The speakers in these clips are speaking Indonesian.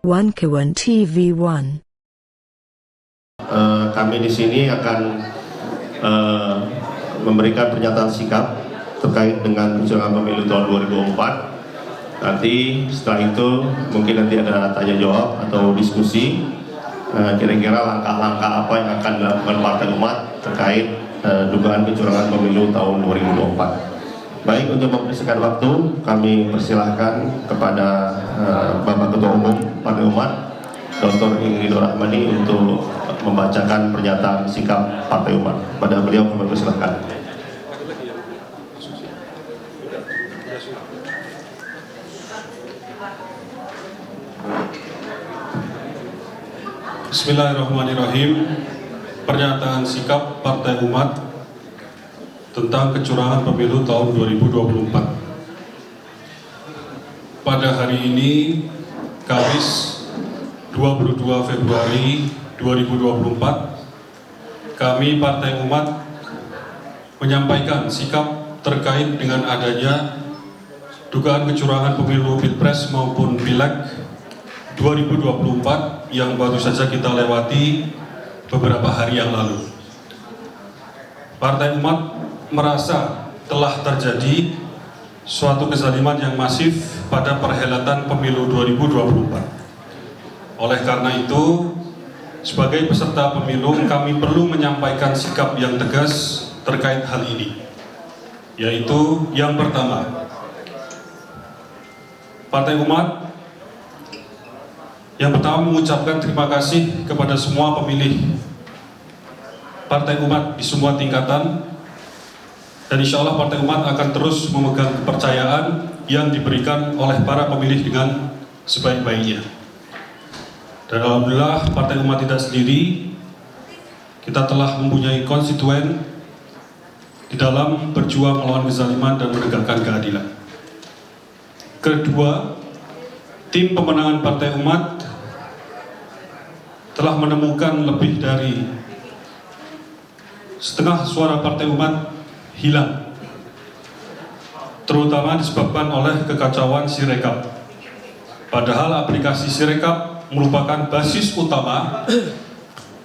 Wankawan TV1. Kami di sini akan memberikan pernyataan sikap terkait dengan kecurangan pemilu tahun 2004. Nanti setelah itu mungkin nanti ada tanya jawab atau diskusi kira-kira langkah-langkah apa yang akan dilakukan Partai Umat terkait dugaan kecurangan pemilu tahun 2024. Baik, untuk mempersingkat waktu, kami persilahkan kepada Bapak Ketua Umum Partai Umat, Dr. Ingrid Rahmani, untuk membacakan pernyataan sikap Partai Umat. Pada beliau kami persilahkan. Bismillahirrahmanirrahim. Pernyataan sikap Partai Umat tentang kecurangan pemilu tahun 2024. Pada hari ini, Kamis 22 Februari 2024, kami Partai Umat menyampaikan sikap terkait dengan adanya dugaan kecurangan pemilu Pilpres maupun Pileg 2024 yang baru saja kita lewati beberapa hari yang lalu. Partai Umat merasa telah terjadi suatu kezaliman yang masif pada perhelatan pemilu 2024. Oleh karena itu, sebagai peserta pemilu, kami perlu menyampaikan sikap yang tegas terkait hal ini. Yaitu yang pertama, Partai Umat yang pertama mengucapkan terima kasih kepada semua pemilih Partai Umat di semua tingkatan, dan insya Allah Partai Umat akan terus memegang kepercayaan yang diberikan oleh para pemilih dengan sebaik-baiknya. Dan alhamdulillah Partai Umat tidak sendiri, kita telah mempunyai konstituen di dalam berjuang melawan kezaliman dan menegakkan keadilan. Kedua, tim pemenangan Partai Umat telah menemukan lebih dari setengah suara Partai Umat hilang, terutama disebabkan oleh kekacauan Sirekap. Padahal aplikasi Sirekap merupakan basis utama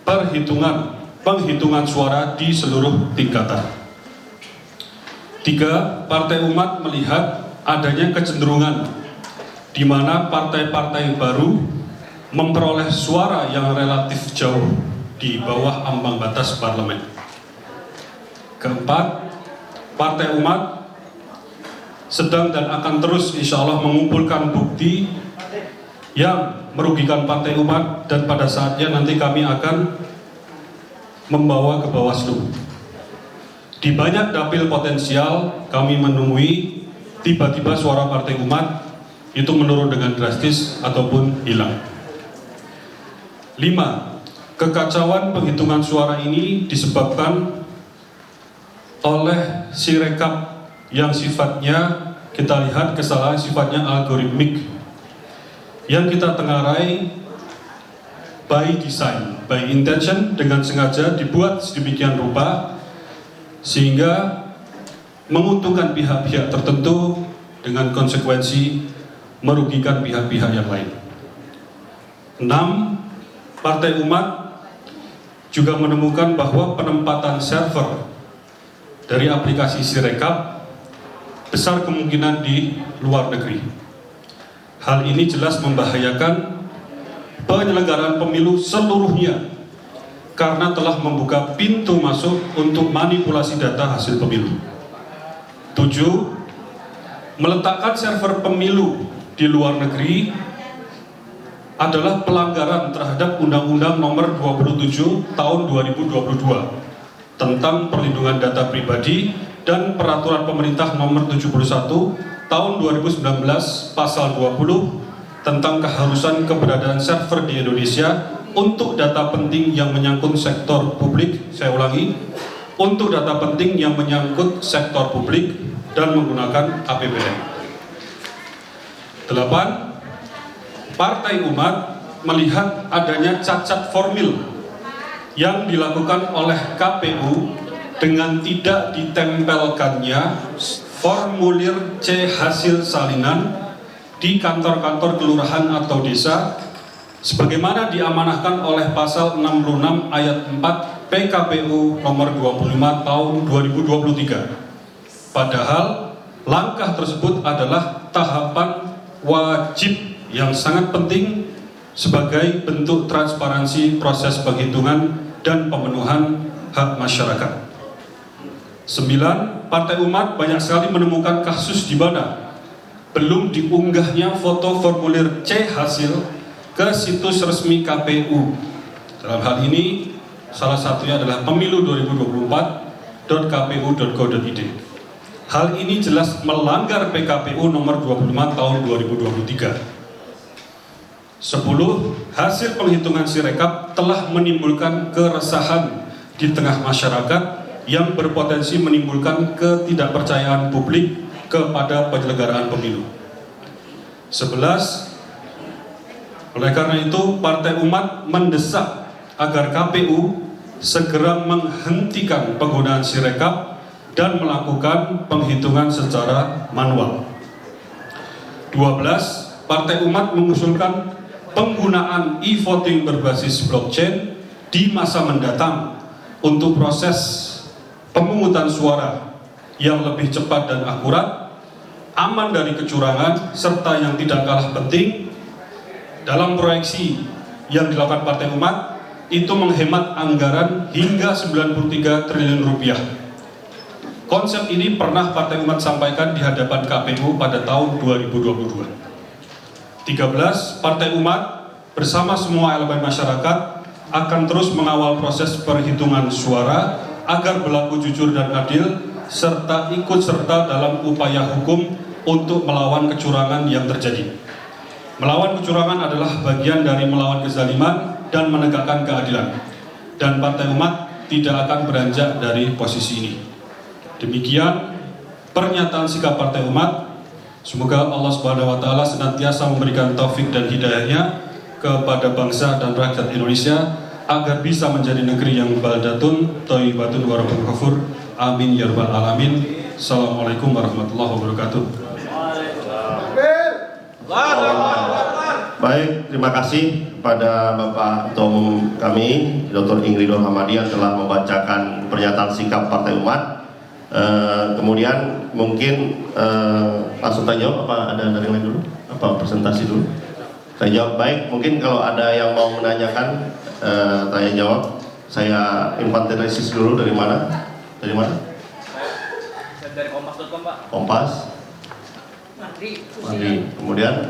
penghitungan suara di seluruh tingkatan. Tiga, Partai Umat melihat adanya kecenderungan di mana partai-partai baru memperoleh suara yang relatif jauh di bawah ambang batas parlemen. Keempat, Partai Umat sedang dan akan terus insya Allah mengumpulkan bukti yang merugikan Partai Umat, dan pada saatnya nanti kami akan membawa ke Bawaslu. Di banyak dapil potensial kami menemui tiba-tiba suara Partai Umat itu menurun dengan drastis ataupun hilang. 5. Kekacauan penghitungan suara ini disebabkan oleh Sirekap yang sifatnya, kita lihat kesalahan sifatnya algoritmik, yang kita tengarai by design, by intention, dengan sengaja dibuat sedemikian rupa sehingga menguntungkan pihak-pihak tertentu dengan konsekuensi merugikan pihak-pihak yang lain. 6. Partai Umat juga menemukan bahwa penempatan server dari aplikasi Sirekap besar kemungkinan di luar negeri. Hal ini jelas membahayakan penyelenggaraan pemilu seluruhnya karena telah membuka pintu masuk untuk manipulasi data hasil pemilu. 7. Meletakkan server pemilu di luar negeri adalah pelanggaran terhadap Undang-Undang Nomor 27 Tahun 2022 tentang perlindungan data pribadi dan Peraturan Pemerintah Nomor 71 Tahun 2019 Pasal 20 tentang keharusan keberadaan server di Indonesia untuk data penting yang menyangkut sektor publik. Saya ulangi, untuk data penting yang menyangkut sektor publik dan menggunakan APBN. 8. Partai Umat melihat adanya cacat formil yang dilakukan oleh KPU dengan tidak ditempelkannya formulir C hasil salinan di kantor-kantor kelurahan atau desa sebagaimana diamanahkan oleh pasal 66 ayat 4 PKPU nomor 25 tahun 2023. Padahal langkah tersebut adalah tahapan wajib yang sangat penting sebagai bentuk transparansi proses penghitungan dan pemenuhan hak masyarakat. 9. Partai Umat banyak sekali menemukan kasus di mana belum diunggahnya foto formulir C hasil ke situs resmi KPU. Dalam hal ini, salah satunya adalah pemilu2024.kpu.go.id. Hal ini jelas melanggar PKPU nomor 25 tahun 2023. 10. Hasil penghitungan Sirekap telah menimbulkan keresahan di tengah masyarakat yang berpotensi menimbulkan ketidakpercayaan publik kepada penyelenggaraan pemilu. 11. Oleh karena itu, Partai Umat mendesak agar KPU segera menghentikan penggunaan Sirekap dan melakukan penghitungan secara manual. 12. Partai Umat mengusulkan penggunaan e-voting berbasis blockchain di masa mendatang untuk proses pemungutan suara yang lebih cepat dan akurat, aman dari kecurangan, serta yang tidak kalah penting, dalam proyeksi yang dilakukan Partai Umat, itu menghemat anggaran hingga 93 triliun rupiah. Konsep ini pernah Partai Umat sampaikan di hadapan KPU pada tahun 2022. 13. Partai Umat bersama semua elemen masyarakat akan terus mengawal proses perhitungan suara agar berlaku jujur dan adil, serta ikut serta dalam upaya hukum untuk melawan kecurangan yang terjadi. Melawan kecurangan adalah bagian dari melawan kezaliman dan menegakkan keadilan. Dan Partai Umat tidak akan beranjak dari posisi ini. Demikian pernyataan sikap Partai Umat. Semoga Allah Subhanahu wa taala senantiasa memberikan taufik dan hidayahnya kepada bangsa dan rakyat Indonesia agar bisa menjadi negeri yang baldatun thayyibatun wa rabbun ghafur. Amin ya rabbal alamin. Assalamualaikum warahmatullahi wabarakatuh. Baik, terima kasih pada Bapak Ketua Umum kami, Dr. Ingrid Hamadian, telah membacakan pernyataan sikap Partai Umat. Kemudian mungkin langsung tanya jawab, apa ada dari lain dulu? Apa presentasi dulu? Tanya jawab. Baik, mungkin kalau ada yang mau menanyakan tanya jawab. Saya infanterisis dulu. Dari mana? Dari mana? Saya dari kompas.com, Pak. Kompas. Mantri. Kemudian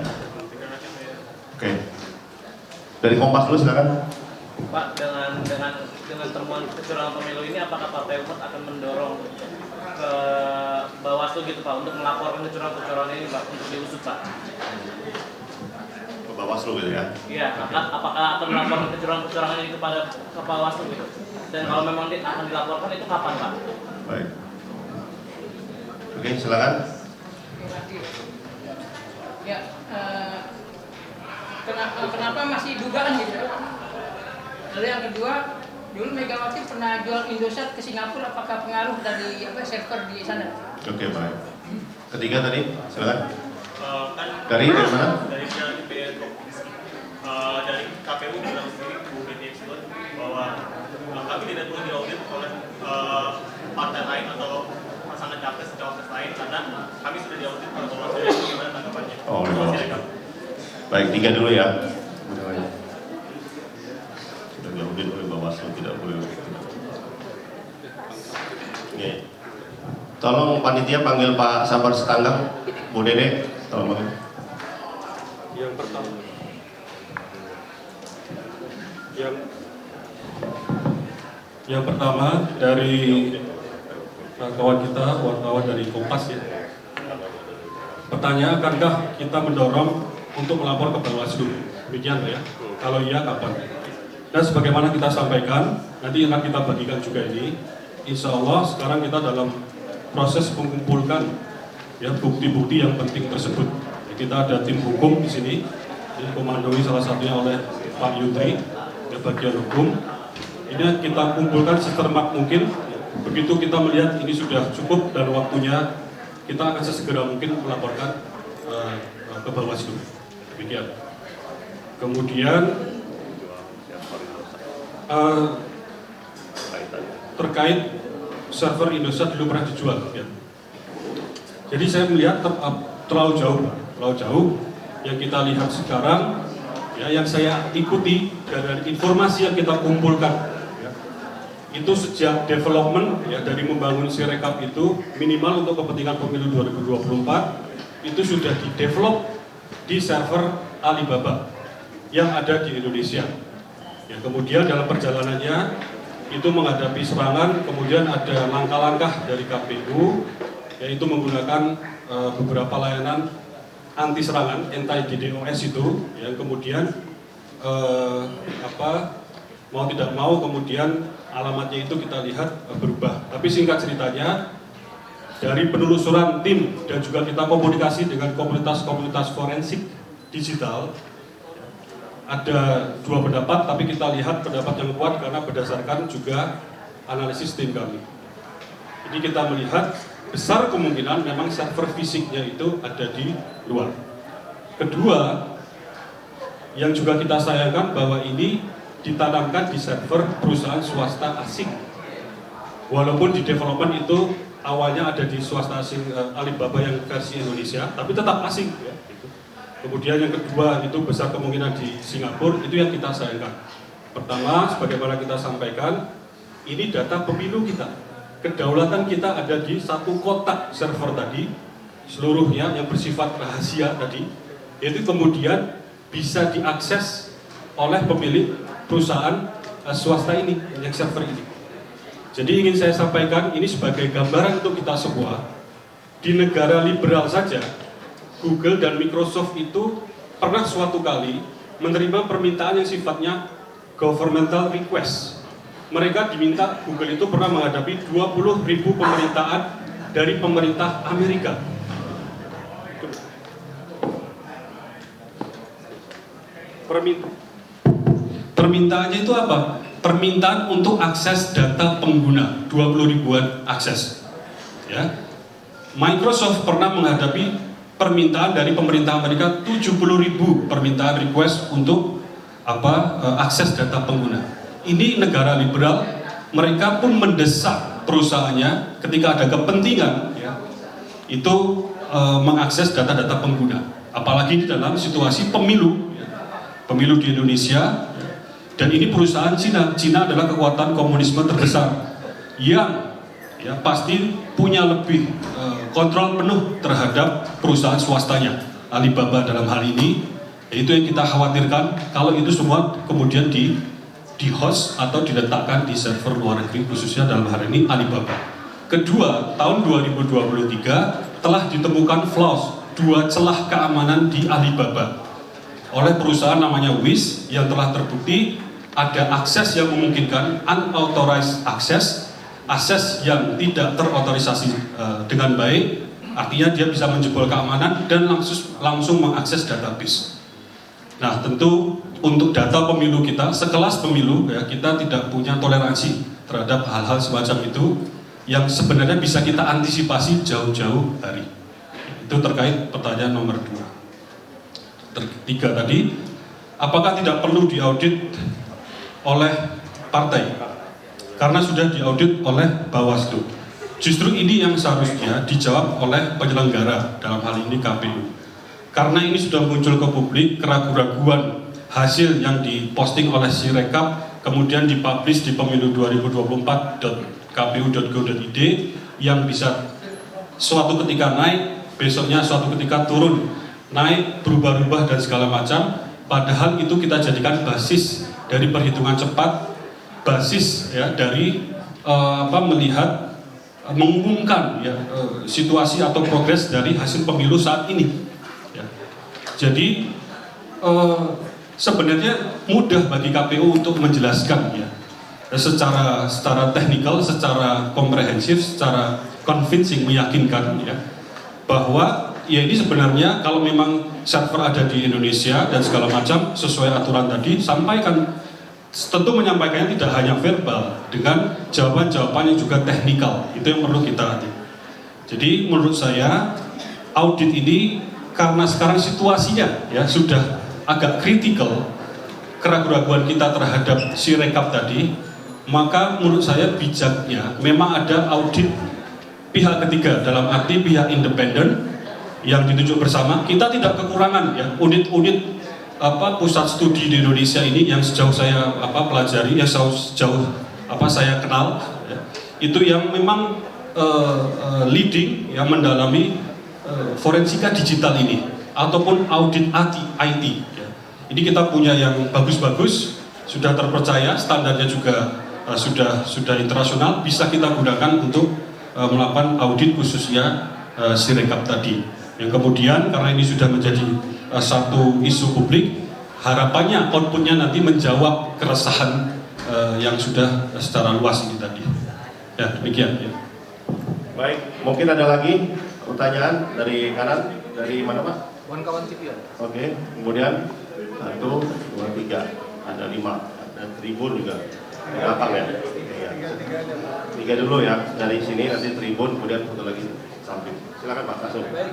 oke. Dari Kompas dulu silakan. Pak, dengan temuan kecurangan pemilu ini, apakah Partai Umat akan mendorong ke Bawaslu gitu, Pak, untuk melaporkan kecurangan ini, Pak, untuk diusut, Pak? Ke Bawaslu gitu ya? Iya, apakah akan melaporkan kecurangan ini ke Bawaslu gitu? Dan kalau memang akan dilaporkan, itu kapan, Pak? Baik. Oke, silakan. Ya, kenapa masih dugaan gitu? Lalu yang kedua, dulu Megawati pernah jual Indosat ke Singapura, apakah pengaruh dari server di sana? Oke, baik. Ketiga tadi, silakan. Dari mana? Dari dari KPU bilang sendiri, Bu Betty Explore, bahwa kami tidak perlu diaudit oleh partai lain atau pasangan capres lain karena kami sudah diaudit oleh Bawaslu. Itu gimana tanggapannya? Oh, baik, tiga dulu ya. Sudah diaudit oleh Bawaslu, tidak boleh. Oke. Tolong panitia panggil Pak Sabar Setanggap, Bu Dede, tolong panggil. Yang pertama dari kawan kita, wartawan dari Kompas ya. Pertanyaan, akankah kita mendorong untuk melapor ke Bawaslu? Demikian ya. Kalau iya, kapan? Dan sebagaimana kita sampaikan, nanti akan kita bagikan juga ini. Insya Allah sekarang kita dalam proses mengumpulkan ya bukti-bukti yang penting tersebut. Ya, kita ada tim hukum di sini, dikomandoi salah satunya oleh Pak Yudri, ya, bagian hukum. Ini kita kumpulkan secermat mungkin. Begitu kita melihat ini sudah cukup dan waktunya, kita akan sesegera mungkin melaporkan ke Bawaslu. Demikian. Kemudian terkait server Indosat dulu pernah dijual, ya. Jadi saya melihat terlalu jauh. Yang kita lihat sekarang, ya, yang saya ikuti dari informasi yang kita kumpulkan, ya, itu sejak development, ya, dari membangun Sirekap itu minimal untuk kepentingan pemilu 2024 itu sudah di-develop di server Alibaba yang ada di Indonesia. Ya, kemudian dalam perjalanannya itu menghadapi serangan, kemudian ada langkah-langkah dari KPU, yaitu menggunakan beberapa layanan anti serangan, anti-DDoS itu, yang kemudian mau tidak mau kemudian alamatnya itu kita lihat berubah. Tapi singkat ceritanya, dari penelusuran tim dan juga kita komunikasi dengan komunitas-komunitas forensik digital, ada dua pendapat, tapi kita lihat pendapat yang kuat karena berdasarkan juga analisis tim kami. Jadi kita melihat besar kemungkinan memang server fisiknya itu ada di luar. Kedua, yang juga kita sayangkan bahwa ini ditanamkan di server perusahaan swasta asing. Walaupun di development itu awalnya ada di swasta asing Alibaba yang versi Indonesia, tapi tetap asing, ya. Kemudian yang kedua itu besar kemungkinan di Singapura, itu yang kita sayangkan. Pertama, sebagaimana kita sampaikan, ini data pemilu kita. Kedaulatan kita ada di satu kotak server tadi, seluruhnya yang bersifat rahasia tadi, itu kemudian bisa diakses oleh pemilik perusahaan swasta ini, yang server ini. Jadi ingin saya sampaikan, ini sebagai gambaran untuk kita semua, di negara liberal saja, Google dan Microsoft itu pernah suatu kali menerima permintaan yang sifatnya governmental request. Mereka diminta, Google itu pernah menghadapi 20.000 pemerintahan dari pemerintah Amerika. Permintaannya itu apa? Permintaan untuk akses data pengguna, 20 ribuan akses. Ya. Microsoft pernah menghadapi permintaan dari pemerintah Amerika 70.000 permintaan request untuk akses data pengguna. Ini negara liberal, mereka pun mendesak perusahaannya ketika ada kepentingan, ya, itu mengakses data-data pengguna. Apalagi di dalam situasi pemilu, ya, pemilu di Indonesia, dan ini perusahaan Cina. Cina adalah kekuatan komunisme terbesar yang, ya, pasti punya lebih kontrol penuh terhadap perusahaan swastanya. Alibaba dalam hal ini, itu yang kita khawatirkan kalau itu semua kemudian di host atau diletakkan di server luar negeri, khususnya dalam hal ini Alibaba. Kedua, tahun 2023 telah ditemukan flaws, 2 celah keamanan di Alibaba oleh perusahaan namanya Wish, yang telah terbukti ada akses yang memungkinkan unauthorized access, akses yang tidak terotorisasi dengan baik, artinya dia bisa menjebol keamanan dan langsung mengakses database. Nah, tentu untuk data pemilu kita, sekelas pemilu, ya, kita tidak punya toleransi terhadap hal-hal semacam itu yang sebenarnya bisa kita antisipasi jauh-jauh hari. Itu terkait pertanyaan nomor 2. 3 tadi, apakah tidak perlu diaudit oleh partai? Karena sudah diaudit oleh Bawaslu. Justru ini yang seharusnya dijawab oleh penyelenggara, dalam hal ini KPU. Karena ini sudah muncul ke publik keraguan-raguan hasil yang diposting oleh Sirekap, kemudian dipublish di pemilu 2024.kpu.go.id, yang bisa suatu ketika naik, besoknya suatu ketika turun, naik, berubah-ubah dan segala macam. Padahal itu kita jadikan basis dari perhitungan cepat, basis, ya, dari melihat, mengumumkan, ya, situasi atau progres dari hasil pemilu saat ini, ya. Jadi sebenarnya mudah bagi KPU untuk menjelaskan, ya, secara teknikal, secara komprehensif, secara convincing, meyakinkan, ya, bahwa ya ini sebenarnya kalau memang server ada di Indonesia dan segala macam sesuai aturan tadi, sampaikan. Tentu menyampaikannya tidak hanya verbal, dengan jawaban-jawaban yang juga teknikal. Itu yang perlu kita hati. Jadi menurut saya audit ini karena sekarang situasinya, ya, sudah agak kritikal keraguan-keraguan kita terhadap Sirekap tadi, maka menurut saya bijaknya memang ada audit pihak ketiga, dalam arti pihak independen yang ditunjuk bersama. Kita tidak kekurangan ya unit-unit pusat studi di Indonesia ini yang sejauh saya pelajari, yang sejauh saya kenal ya, itu yang memang leading, yang mendalami forensika digital ini ataupun audit IT ya. Ini kita punya yang bagus-bagus, sudah terpercaya, standarnya juga sudah internasional, bisa kita gunakan untuk melakukan audit khususnya Sirekap tadi. Yang kemudian karena ini sudah menjadi satu isu publik, harapannya outputnya nanti menjawab keresahan yang sudah secara luas ini tadi. Ya, demikian ya. Baik, mungkin ada lagi pertanyaan dari kanan, dari mana Pak? Kawan-kawan TV. Oke, kemudian 1, 2, 3, ada 5, ada tribun juga. Ada apa ya? Tiga dulu ya, dari sini nanti tribun, kemudian satu lagi samping. Silakan Pak, langsung. Baik.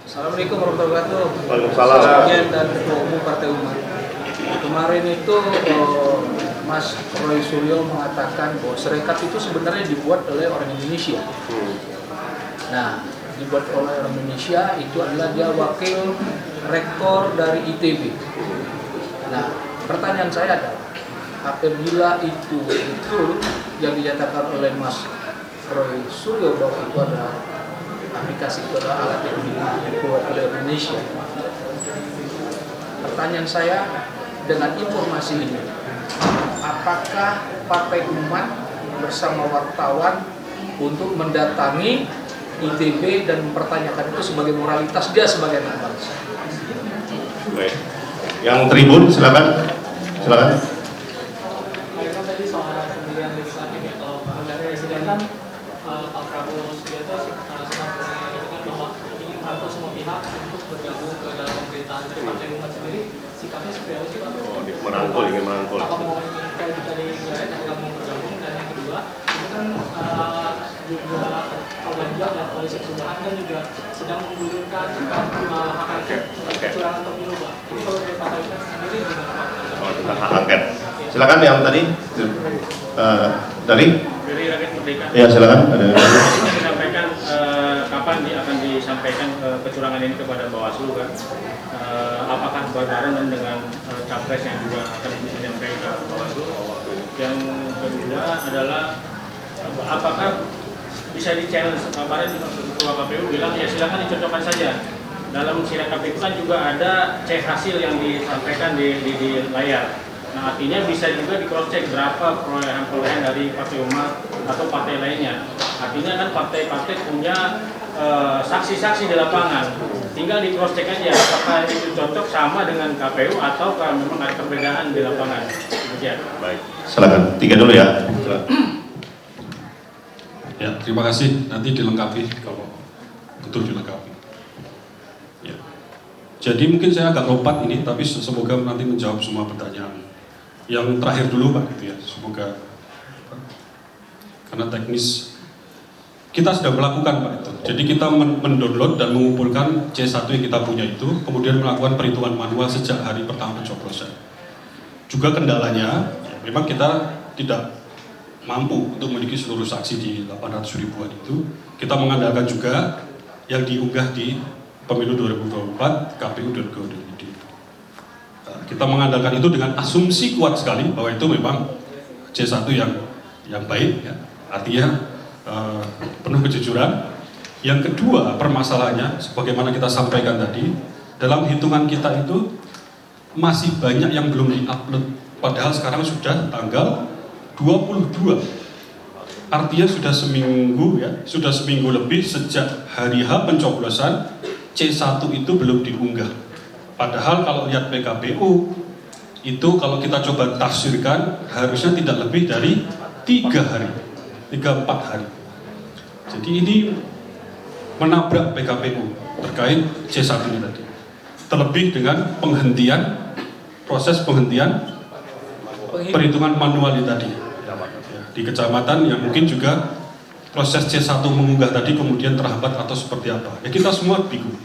Assalamualaikum warahmatullahi wabarakatuh. Waalaikumsalam. Sekjen dan Ketua Umum Partai Umat. Kemarin itu Mas Roy Suryo mengatakan bahwa Sirekap itu sebenarnya dibuat oleh orang Indonesia. Nah, dibuat oleh orang Indonesia itu adalah dia wakil rektor dari ITB. Nah, pertanyaan saya adalah, apabila itu betul yang dinyatakan oleh Mas Roy Suryo bahwa itu adalah aplikasi, itu adalah alat yang dibuat oleh Indonesia, pertanyaan saya dengan informasi ini, apakah Partai Umat bersama wartawan untuk mendatangi ITB dan mempertanyakan itu sebagai moralitas dia sebagai anak bangsa? Baik. Yang tribun silakan. Silakan. Kan tadi soal pemilihan legislatif ya, kalau dari presiden kan Pak Prabowo Subianto sedang mengatakan bahwa ingin merangkul semua pihak untuk bergabung ke dalam pemerintahan. Dari Partai Umat sendiri sikapnya seperti apa sih Pak? Merangkul, ingin merangkul. Apa mau kayak tadi nggak mau bergabung, dan yang kedua itu kan juga Pak Ganjar dan koalisi perubahan kan juga sedang menggulirkan hak angket kecurangan pemilu Pak. Ini kalau dari Partai Umat sendiri gimana Pak? Tentang hak angket. Silakan yang tadi dari Rakyat Merdeka. Ya silakan. Ada. Disampaikan kapan akan disampaikan kecurangan ini kepada Bawaslu kan? Apakah berbarengan dengan capres yang juga akan disampaikan ke Bawaslu? Yang kedua adalah apakah bisa di-challenge? Kemarin Ketua KPU bilang ya silakan dicocokkan saja. Dalam Sirekap itu kan juga ada cek hasil yang disampaikan di layar. Nah, artinya bisa juga di cross check berapa perolehan dari Partai Umat atau partai lainnya. Artinya kan partai-partai punya saksi-saksi di lapangan. Tinggal di cross check aja apakah itu cocok sama dengan KPU atau memang ada perbedaan di lapangan. Demikian. Baik. Silakan. 3 dulu ya. Silakan. Ya, terima kasih. Nanti dilengkapi kalau betul dilengkapi. Ya. Jadi mungkin saya agak lompat ini, tapi semoga nanti menjawab semua pertanyaan. Yang terakhir dulu Pak, gitu ya. Semoga karena teknis kita sudah melakukan Pak itu. Jadi kita mendownload dan mengumpulkan C1 yang kita punya itu, kemudian melakukan perhitungan manual sejak hari pertama pencoblosan. Juga kendalanya, ya, memang kita tidak mampu untuk memiliki seluruh saksi di 800 ribuan itu. Kita mengandalkan juga yang diunggah di pemilu 2024 kpu.go.id. Kita mengandalkan itu dengan asumsi kuat sekali bahwa itu memang C1 yang baik ya. Artinya penuh kejujuran. Yang kedua permasalahannya sebagaimana kita sampaikan tadi, dalam hitungan kita itu masih banyak yang belum di-upload, padahal sekarang sudah tanggal 22. Artinya sudah seminggu ya, sudah seminggu lebih sejak hari H pencoblosan, C1 itu belum diunggah. Padahal kalau lihat PKPU itu kalau kita coba tafsirkan harusnya tidak lebih dari 3 hari, 3-4 hari. Jadi ini menabrak PKPU terkait C1 ini tadi. Terlebih dengan proses penghentian perhitungan manual ini tadi di kecamatan yang mungkin juga proses C1 mengunggah tadi kemudian terhambat atau seperti apa. Ya kita semua bingung.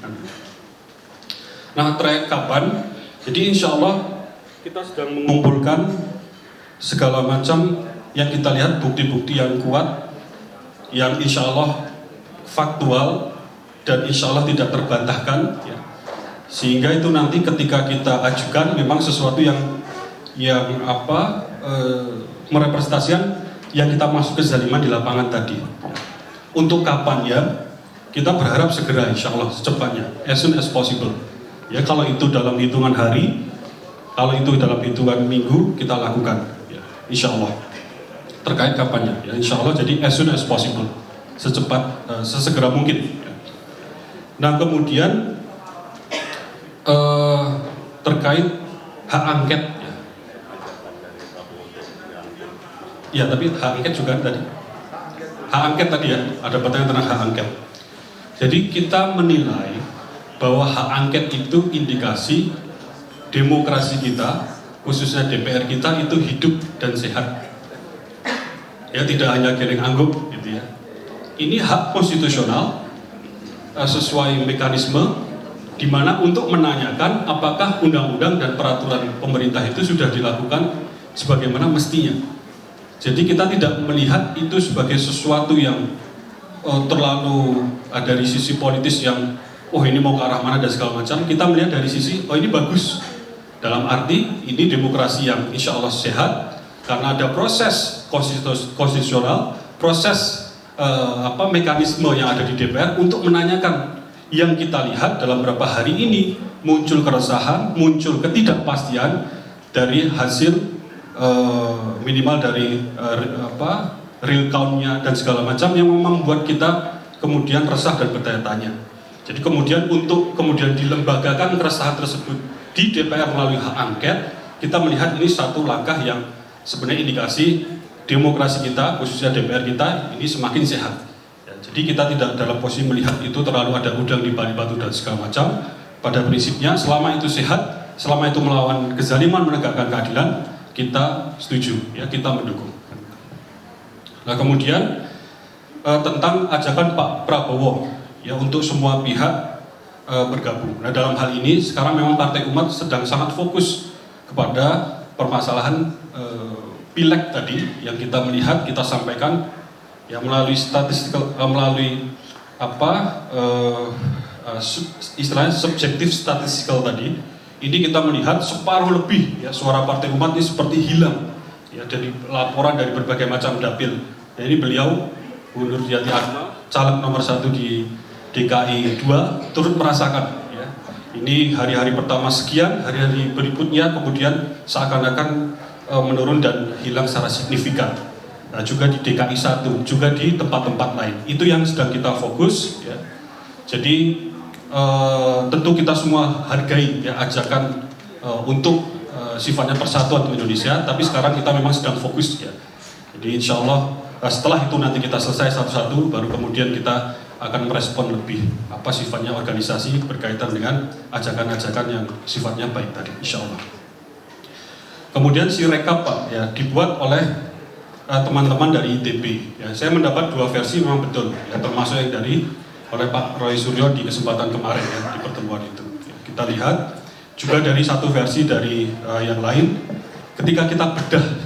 Nah, terakhir kapan Jadi insya Allah kita sedang mengumpulkan segala macam yang kita lihat bukti-bukti yang kuat, yang insya Allah faktual dan insya Allah tidak terbantahkan, ya. Sehingga itu nanti ketika kita ajukan memang sesuatu yang merepresentasikan yang kita masuk kezaliman di lapangan tadi. Untuk kapan ya? Kita berharap segera insya Allah secepatnya, as soon as possible. Ya, kalau itu dalam hitungan hari, kalau itu dalam hitungan minggu kita lakukan, ya, insya Allah. Terkait kapannya, ya, insya Allah jadi as soon as possible, sesegera mungkin. Ya. Nah kemudian terkait hak angket, ya. Ya tapi hak angket juga tadi, hak angket tadi ya, ada pertanyaan tentang hak angket. Jadi kita menilai bahwa hak angket itu indikasi demokrasi kita, khususnya DPR kita itu hidup dan sehat. Ya tidak hanya geleng angguk gitu ya. Ini hak konstitusional sesuai mekanisme di mana untuk menanyakan apakah undang-undang dan peraturan pemerintah itu sudah dilakukan sebagaimana mestinya. Jadi kita tidak melihat itu sebagai sesuatu yang terlalu dari sisi politis yang ini mau ke arah mana dan segala macam. Kita melihat dari sisi ini bagus, dalam arti ini demokrasi yang insya Allah sehat karena ada proses konstitusional, proses mekanisme yang ada di DPR untuk menanyakan yang kita lihat dalam beberapa hari ini muncul keresahan, muncul ketidakpastian dari hasil minimal dari real count-nya dan segala macam yang memang membuat kita kemudian resah dan bertanya-tanya. Jadi kemudian untuk kemudian dilembagakan keresahan tersebut di DPR melalui hak angket, kita melihat ini satu langkah yang sebenarnya indikasi demokrasi kita, khususnya DPR kita ini semakin sehat. Ya, jadi kita tidak dalam posisi melihat itu terlalu ada udang di balik batu dan segala macam. Pada prinsipnya selama itu sehat, selama itu melawan kezaliman, menegakkan keadilan, kita setuju, ya kita mendukung. Nah kemudian tentang ajakan Pak Prabowo ya untuk semua pihak bergabung. Nah dalam hal ini sekarang memang Partai Umat sedang sangat fokus kepada permasalahan pileg tadi yang kita melihat, kita sampaikan ya melalui istilahnya subjektif statistical tadi. Ini kita melihat separuh lebih ya suara Partai Umat ini seperti hilang ya dari laporan dari berbagai macam dapil. Ya, ini beliau Bu Nur Yati Asma, caleg nomor 1 di DKI 2 turut merasakan ya. Ini hari-hari pertama sekian, hari-hari berikutnya kemudian seakan-akan menurun dan hilang secara signifikan. Nah, juga di DKI 1, juga di tempat-tempat lain. Itu yang sedang kita fokus ya. Jadi tentu kita semua hargai ya ajakan untuk sifatnya persatuan untuk Indonesia, tapi sekarang kita memang sedang fokus ya. Jadi insya Allah setelah itu nanti kita selesai satu-satu, baru kemudian kita akan merespon lebih sifatnya organisasi berkaitan dengan ajakan-ajakan yang sifatnya baik tadi, insya Allah. Kemudian si rekap Pak ya dibuat oleh teman-teman dari ITB. Ya, saya mendapat 2 versi memang betul, ya, termasuk yang oleh Pak Roy Suryo di kesempatan kemarin ya, di pertemuan itu. Ya, kita lihat juga dari satu versi dari yang lain. Ketika kita bedah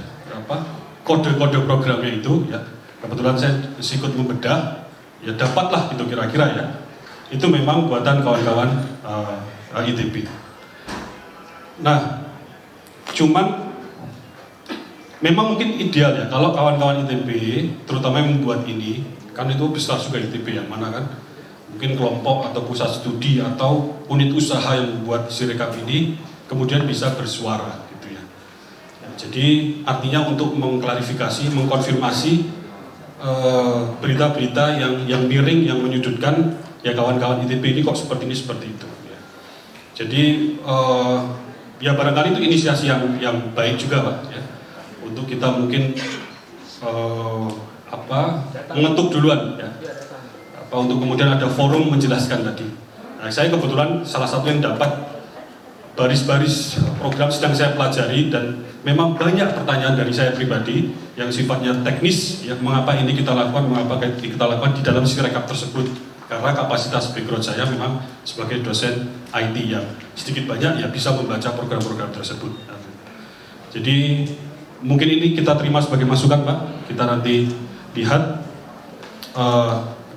kode-kode programnya itu, ya kebetulan saya ikut membedah, ya dapatlah itu kira-kira ya. Itu memang buatan kawan-kawan ITB. Nah, cuman memang mungkin ideal ya kalau kawan-kawan ITB, terutama yang membuat ini, kan itu besar juga ITB yang mana kan, mungkin kelompok atau pusat studi atau unit usaha yang membuat sirekap ini kemudian bisa bersuara. Jadi artinya untuk mengklarifikasi, mengkonfirmasi berita-berita yang miring, yang menyudutkan ya kawan-kawan ITB ini kok seperti ini, seperti itu. Ya. Jadi ya barangkali itu inisiasi yang baik juga Pak. Ya. Untuk kita mungkin mengetuk duluan, ya. Untuk kemudian ada forum menjelaskan tadi. Nah, saya kebetulan salah satu yang dapat baris-baris program sedang saya pelajari dan memang banyak pertanyaan dari saya pribadi yang sifatnya teknis ya, mengapa ini kita lakukan, mengapa kita lakukan di dalam sirekap tersebut. karena kapasitas background saya memang sebagai dosen IT yang sedikit banyak ya bisa membaca program-program tersebut. Jadi mungkin ini kita terima sebagai masukan Pak, kita nanti lihat.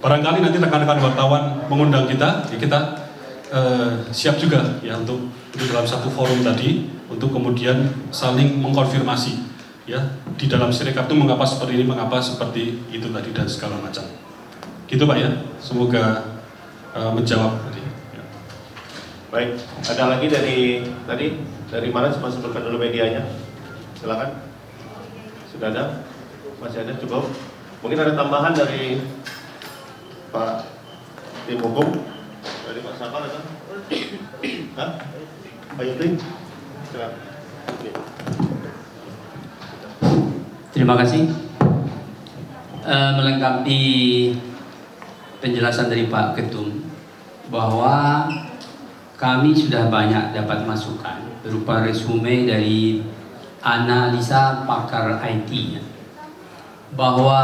Barangkali nanti rekan-rekan wartawan mengundang kita, ya kita siap juga ya untuk dalam satu forum tadi untuk kemudian saling mengkonfirmasi ya di dalam Sirekap itu mengapa seperti ini, mengapa seperti itu tadi dan segala macam. Gitu Pak ya, semoga menjawab tadi. Ya. Baik, ada lagi dari mana? Coba sebutkan dulu medianya. Silakan. Sudah ada? Masih ada? Cukup. Mungkin ada tambahan dari Pak tim hukum, dari Pak Safar ada? Hah? Pak Yudin? Silakan. Terima kasih. Melengkapi penjelasan dari Pak Ketum bahwa kami sudah banyak dapat masukan berupa resume dari analisa pakar IT bahwa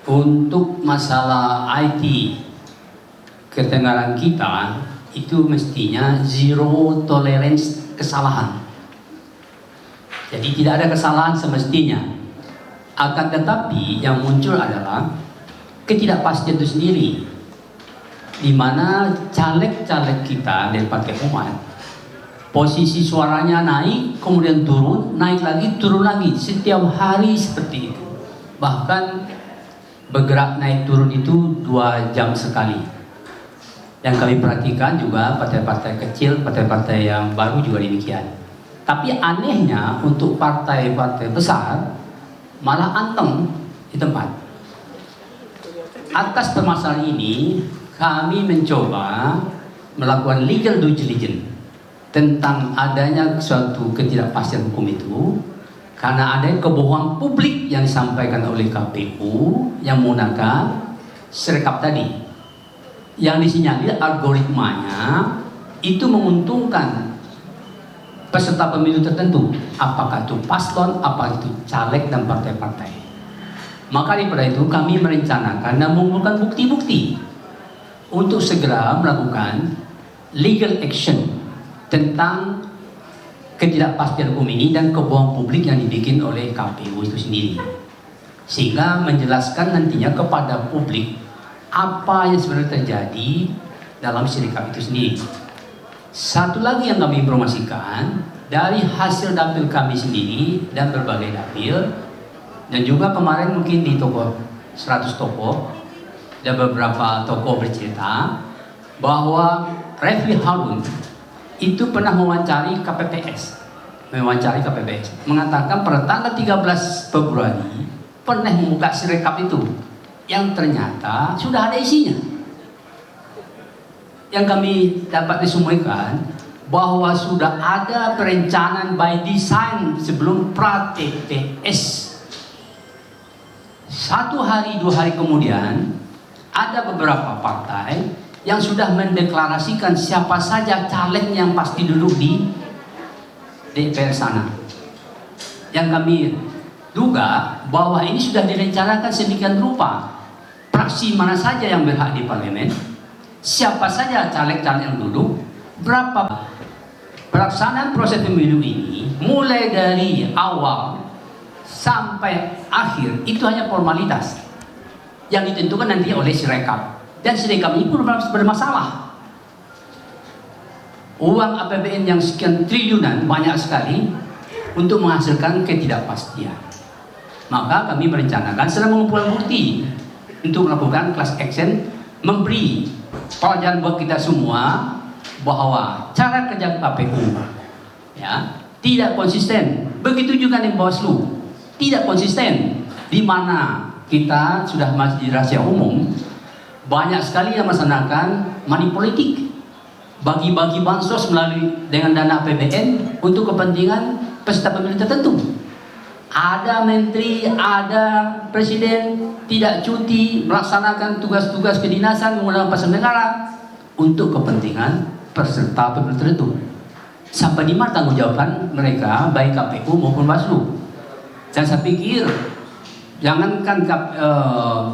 untuk masalah IT ketengaran kita itu mestinya zero tolerance kesalahan. Jadi tidak ada kesalahan semestinya. Akan tetapi yang muncul adalah ketidakpastian itu sendiri, di mana caleg-caleg kita dari Partai Umat posisi suaranya naik, kemudian turun, naik lagi, turun lagi, setiap hari seperti itu. Bahkan bergerak naik turun itu 2 jam sekali. Yang kami perhatikan juga partai-partai kecil, partai-partai yang baru juga demikian. Tapi anehnya untuk partai-partai besar malah anteng di tempat. Atas permasalahan ini kami mencoba melakukan legal due diligence tentang adanya suatu ketidakpastian hukum itu karena ada kebohongan publik yang disampaikan oleh KPU yang menggunakan Sirekap tadi, yang disinyalir algoritmanya itu menguntungkan peserta pemilu tertentu, apakah itu paslon, apakah itu caleg dan partai-partai. Maka daripada itu kami merencanakan dan mengumpulkan bukti-bukti untuk segera melakukan legal action tentang ketidakpastian hukum ini dan kebohongan publik yang dibikin oleh KPU itu sendiri, sehingga menjelaskan nantinya kepada publik apa yang sebenarnya terjadi dalam Sirekap itu sendiri. Satu lagi yang kami informasikan dari hasil dapil kami sendiri dan berbagai dapil, dan juga kemarin mungkin di toko 100 toko dan beberapa toko bercerita bahwa Refli Harun itu pernah mewawancari KPPS, mengatakan pada tanggal 13 Februari pernah membuka Sirekap itu yang ternyata sudah ada isinya. Yang kami dapat disemuaikan bahwa sudah ada perencanaan by design sebelum pra-TPS. 1 hari 2 hari kemudian ada beberapa partai yang sudah mendeklarasikan siapa saja caleg yang pasti duduk di DPR sana. Yang kami duga bahwa ini sudah direncanakan sedemikian rupa, fraksi mana saja yang berhak di parlemen, siapa saja caleg-caleg yang duduk, berapa. Pelaksanaan proses pemilu ini mulai dari awal sampai akhir itu hanya formalitas yang ditentukan nanti oleh Sirekap. Dan Sirekap ini pun bermasalah. Uang APBN yang sekian triliunan banyak sekali untuk menghasilkan ketidakpastian. Maka kami merencanakan sedang mengumpulkan bukti untuk melakukan class action, memberi pelajaran buat kita semua bahwa cara kerja KPU ya tidak konsisten. Begitu juga di Bawaslu tidak konsisten, di mana kita sudah masih di rahasia umum. Banyak sekali yang melaksanakan money politik, bagi-bagi bansos melalui dengan dana APBN untuk kepentingan peserta pemilu tertentu. Ada menteri, ada presiden tidak cuti melaksanakan tugas-tugas kedinasan menggunakan pasar negara untuk kepentingan peserta pemilu tertentu. Sampai di mana tanggung jawaban mereka baik KPU maupun Bawaslu? Dan saya pikir jangankan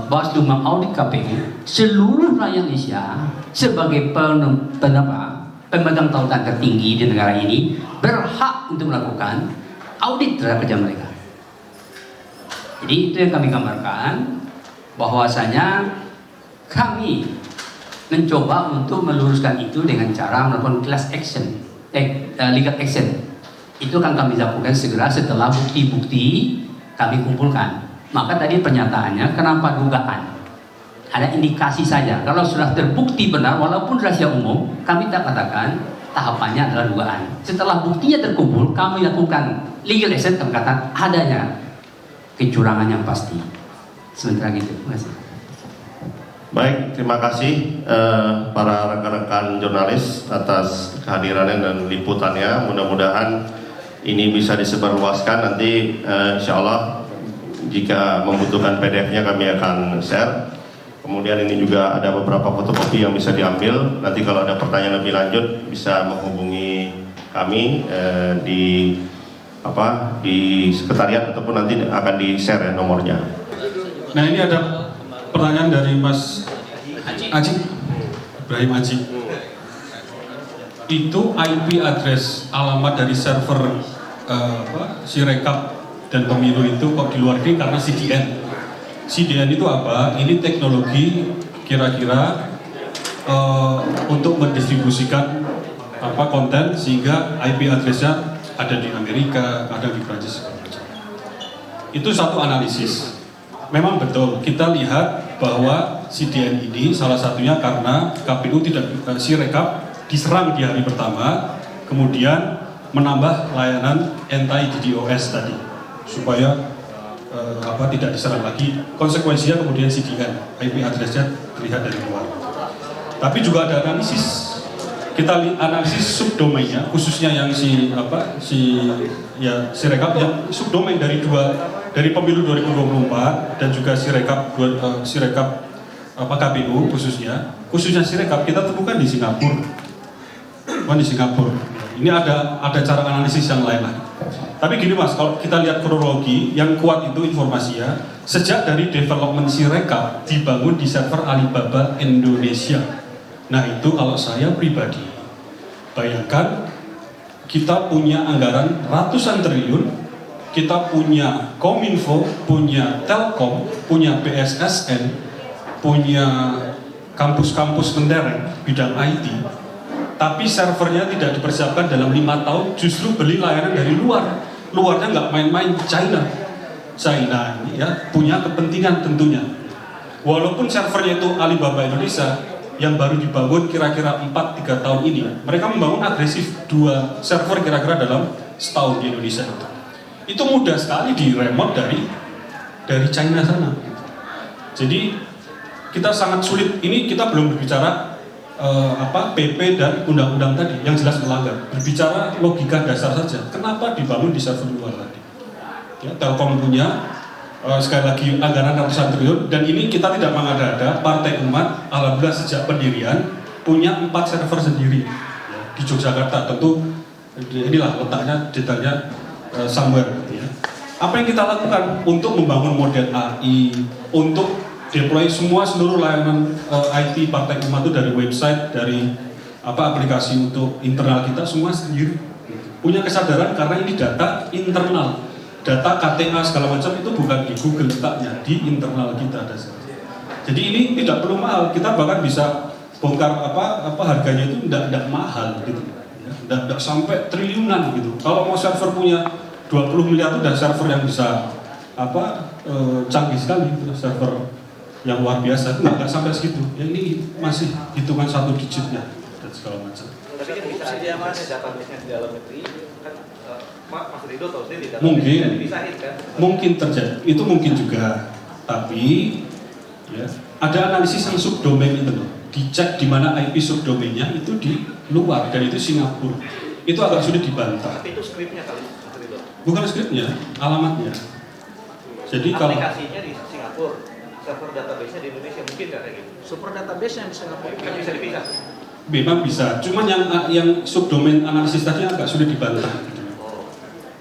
Bawaslu mengaudit KPU, seluruh rakyat Indonesia sebagai pemegang tautan tertinggi di negara ini berhak untuk melakukan audit terhadap kerja mereka. Jadi itu yang kami gambarkan, bahwasanya kami mencoba untuk meluruskan itu dengan cara melakukan class action, legal action. Itu akan kami lakukan segera setelah bukti-bukti kami kumpulkan. Maka tadi pernyataannya, kenapa dugaan? Ada indikasi saja. Kalau sudah terbukti benar, walaupun rahasia umum, kami tak katakan tahapannya adalah dugaan. Setelah buktinya terkumpul, kami lakukan legal action, kami katakan adanya kecurangan yang pasti. Sementara gitu. Terima kasih. Baik, terima kasih para rekan-rekan jurnalis atas kehadirannya dan liputannya. Mudah-mudahan ini bisa disebarluaskan. Nanti insya Allah jika membutuhkan PDF-nya kami akan share. Kemudian ini juga ada beberapa fotokopi yang bisa diambil. Nanti kalau ada pertanyaan lebih lanjut bisa menghubungi kami di sekretariat ataupun nanti akan di-share ya nomornya. Nah, ini ada pertanyaan dari Mas Aji, Ibrahim Aji. Itu IP address alamat dari server Sirekap dan pemilu itu kok di luar negeri karena CDN. CDN itu apa? Ini teknologi kira-kira untuk mendistribusikan konten sehingga IP addressnya ada di Amerika, ada di Prancis. Itu satu analisis. Memang betul, kita lihat bahwa CDN ini salah satunya karena KPU Sirekap diserang di hari pertama, kemudian menambah layanan anti-DDoS tadi, supaya tidak diserang lagi. Konsekuensinya kemudian CDN, IP address-nya terlihat dari luar. Tapi juga ada analisis. Kita analisis subdomainnya, khususnya yang Sirekap yang subdomain dari pemilu 2024 dan juga Sirekap KPU khususnya Sirekap kita temukan di Singapura. Ini ada cara analisis yang lain lagi. Tapi gini Mas, kalau kita lihat kronologi yang kuat itu informasinya sejak dari development Sirekap dibangun di server Alibaba Indonesia. Nah itu kalau saya pribadi, bayangkan kita punya anggaran ratusan triliun, kita punya Kominfo, punya Telkom, punya BSSN, punya kampus-kampus mentereng bidang IT, tapi servernya tidak dipersiapkan dalam 5 tahun, justru beli layanan dari luar. Luarnya nggak main-main, China ini ya punya kepentingan tentunya. Walaupun servernya itu Alibaba Indonesia yang baru dibangun kira-kira 3 tahun ini, mereka membangun agresif 2 server kira-kira dalam setahun di Indonesia itu. Itu mudah sekali di remote dari China sana. Jadi kita sangat sulit. Ini kita belum berbicara PP dan undang-undang tadi yang jelas melanggar. Berbicara logika dasar saja. Kenapa dibangun di server luar tadi? Ya, Telkom punya sekali lagi anggaran ratusan triliun, dan ini kita tidak mengada-ada. Partai Umat alhamdulillah sejak pendirian punya 4 server sendiri di Yogyakarta. Tentu inilah letaknya, detailnya somewhere. Ya. Apa yang kita lakukan untuk membangun model AI, untuk deploy seluruh layanan IT Partai Umat itu dari website, dari aplikasi untuk internal kita semua sendiri. Punya kesadaran karena ini data internal, data KTA segala macam itu bukan di Google letaknya, di internal kita ada. Jadi ini tidak perlu mahal, kita bahkan bisa bongkar harganya itu tidak mahal gitu, tidak sampai triliunan gitu. Kalau mau server punya 20 miliar itu udah server yang bisa canggih sekali, server yang luar biasa, itu nggak sampai segitu. Ya, ini masih hitungan 1 digitnya dan segala macam. Tapi kan bisa aja Mas, database-nya di dalam negeri kan Mas Rido tahu sendiri database mungkin dipisahin kan? Mungkin terjadi, itu mungkin juga. Tapi ya, ada analisis yang subdomain itu loh. Dicek di mana IP subdomainnya itu di luar, dan itu Singapura. Itu agak sulit dibantah. Tapi itu skripnya kali Mas Rido? Bukan skripnya, alamatnya. Jadi kalau aplikasinya di Singapura, server database-nya di Indonesia, mungkin nggak kayak gitu? Super database yang di Singapura Kan bisa dipisah? memang bisa, cuman yang subdomain analisis tadi agak sulit dibantah.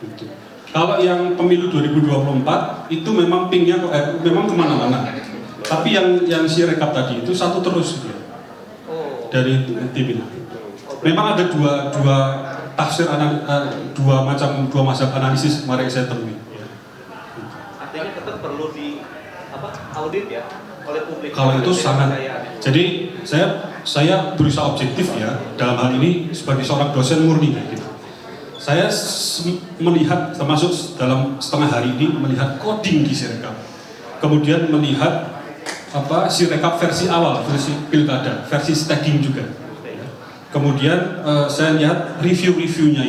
Gitu. Kalau yang pemilu 2024 itu memang pingnya memang kemana-mana. Tapi yang Sirekap tadi itu satu terus gitu, dari tim ini. Memang ada dua tafsir, dua mazhab analisis kemarin saya temui. Artinya tetap perlu audit ya oleh publik. Kalau itu sangat. Jadi saya berusaha objektif ya dalam hal ini sebagai seorang dosen murni gitu. Saya melihat, termasuk dalam setengah hari ini, melihat coding di Sirekap. Kemudian melihat Sirekap versi awal, versi pilkada, versi staging juga. Kemudian saya lihat review-reviewnya